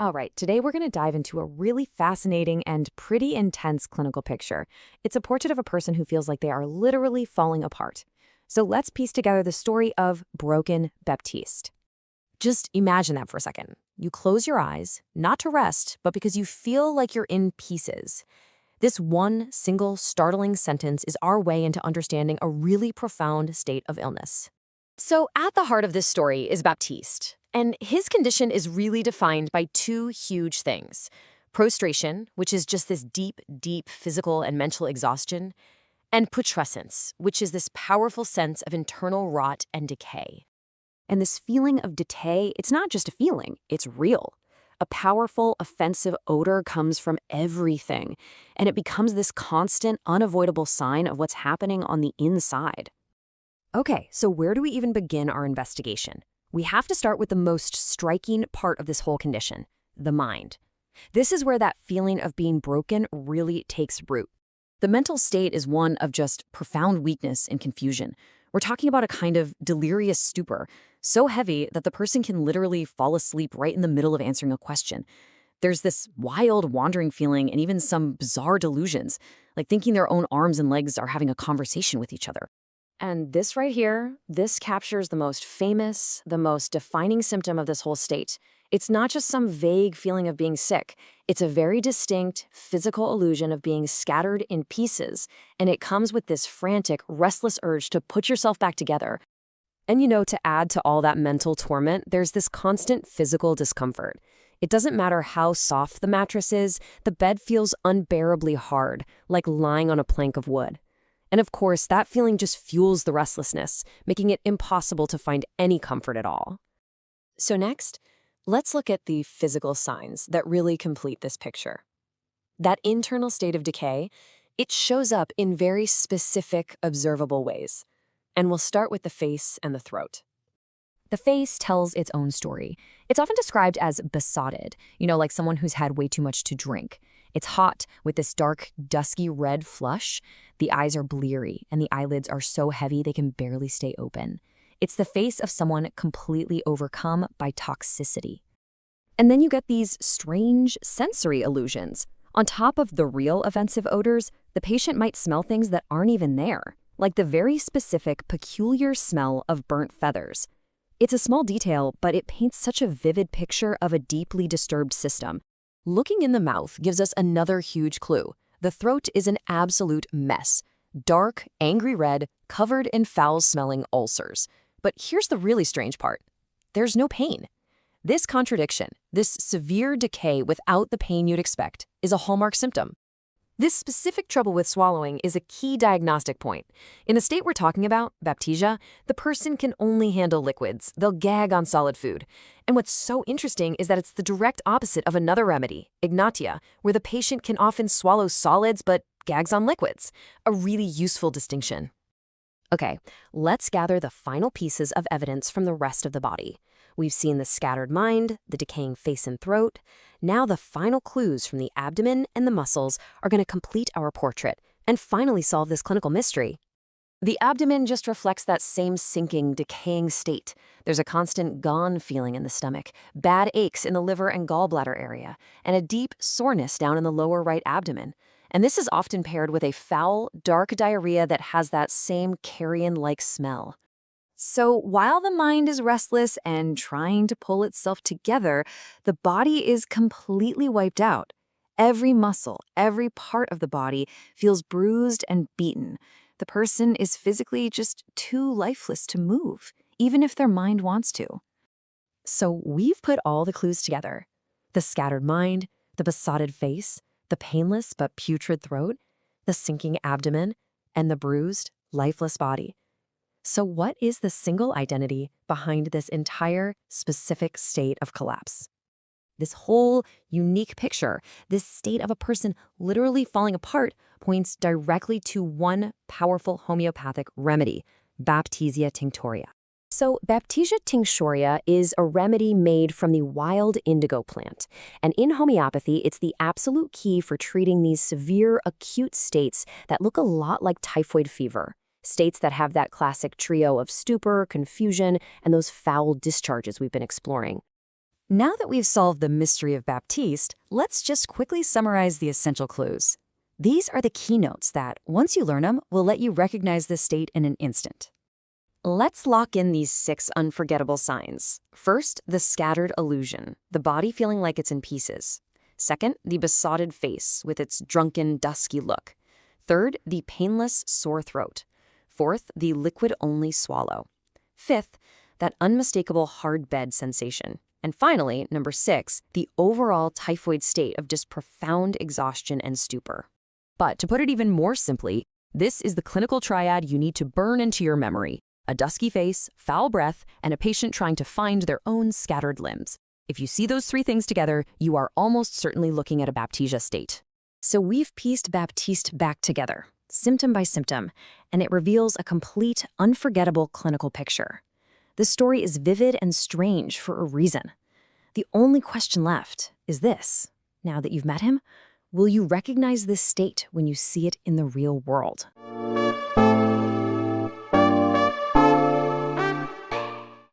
All right, today we're going to dive into a really fascinating and pretty intense clinical picture. It's a portrait of a person who feels like they are literally falling apart. So let's piece together the story of broken Baptiste. Just imagine that for a second. You close your eyes, not to rest, but because you feel like you're in pieces. This one single startling sentence is our way into understanding a really profound state of illness. So at the heart of this story is Baptiste, and his condition is really defined by two huge things. Prostration, which is just this deep, deep physical and mental exhaustion, and putrescence, which is this powerful sense of internal rot and decay. And this feeling of decay, it's not just a feeling, it's real. A powerful, offensive odor comes from everything, and it becomes this constant, unavoidable sign of what's happening on the inside. Okay, so where do we even begin our investigation? We have to start with the most striking part of this whole condition, the mind. This is where that feeling of being broken really takes root. The mental state is one of just profound weakness and confusion. We're talking about a kind of delirious stupor, so heavy that the person can literally fall asleep right in the middle of answering a question. There's this wild, wandering feeling and even some bizarre delusions, like thinking their own arms and legs are having a conversation with each other. And this right here, this captures the most famous, the most defining symptom of this whole state. It's not just some vague feeling of being sick. It's a very distinct physical illusion of being scattered in pieces, and it comes with this frantic, restless urge to put yourself back together. And to add to all that mental torment, there's this constant physical discomfort. It doesn't matter how soft the mattress is, the bed feels unbearably hard, like lying on a plank of wood. And of course, that feeling just fuels the restlessness, making it impossible to find any comfort at all. So next, let's look at the physical signs that really complete this picture. That internal state of decay, it shows up in very specific, observable ways. And we'll start with the face and the throat. The face tells its own story. It's often described as besotted, like someone who's had way too much to drink. It's hot with this dark, dusky red flush. The eyes are bleary, and the eyelids are so heavy they can barely stay open. It's the face of someone completely overcome by toxicity. And then you get these strange sensory illusions. On top of the real offensive odors, the patient might smell things that aren't even there, like the very specific, peculiar smell of burnt feathers. It's a small detail, but it paints such a vivid picture of a deeply disturbed system. Looking in the mouth gives us another huge clue. The throat is an absolute mess. Dark, angry red, covered in foul-smelling ulcers. But here's the really strange part. There's no pain. This contradiction, this severe decay without the pain you'd expect, is a hallmark symptom. This specific trouble with swallowing is a key diagnostic point. In the state we're talking about, Baptisia, the person can only handle liquids. They'll gag on solid food. And what's so interesting is that it's the direct opposite of another remedy, Ignatia, where the patient can often swallow solids but gags on liquids. A really useful distinction. Okay, let's gather the final pieces of evidence from the rest of the body. We've seen the scattered mind, the decaying face and throat. Now the final clues from the abdomen and the muscles are going to complete our portrait and finally solve this clinical mystery. The abdomen just reflects that same sinking, decaying state. There's a constant gone feeling in the stomach, bad aches in the liver and gallbladder area, and a deep soreness down in the lower right abdomen. And this is often paired with a foul, dark diarrhea that has that same carrion-like smell. So while the mind is restless and trying to pull itself together, the body is completely wiped out. Every muscle, every part of the body feels bruised and beaten. The person is physically just too lifeless to move, even if their mind wants to. So we've put all the clues together. The scattered mind, the besotted face, the painless but putrid throat, the sinking abdomen, and the bruised, lifeless body. So what is the single identity behind this entire specific state of collapse? This whole unique picture, this state of a person literally falling apart, points directly to one powerful homeopathic remedy, Baptisia Tinctoria. So Baptisia Tinctoria is a remedy made from the wild indigo plant. And in homeopathy, it's the absolute key for treating these severe acute states that look a lot like typhoid fever. States that have that classic trio of stupor, confusion, and those foul discharges we've been exploring. Now that we've solved the mystery of Baptiste, let's just quickly summarize the essential clues. These are the keynotes that, once you learn them, will let you recognize this state in an instant. Let's lock in these 6 unforgettable signs. First, the scattered illusion, the body feeling like it's in pieces. Second, the besotted face with its drunken, dusky look. Third, the painless, sore throat. Fourth, the liquid-only swallow. Fifth, that unmistakable hard bed sensation. And finally, number 6, the overall typhoid state of just profound exhaustion and stupor. But to put it even more simply, this is the clinical triad you need to burn into your memory: a dusky face, foul breath, and a patient trying to find their own scattered limbs. If you see those 3 things together, you are almost certainly looking at a Baptisia state. So we've pieced Baptiste back together, symptom by symptom, and it reveals a complete, unforgettable clinical picture. The story is vivid and strange for a reason. The only question left is this: now that you've met him, will you recognize this state when you see it in the real world?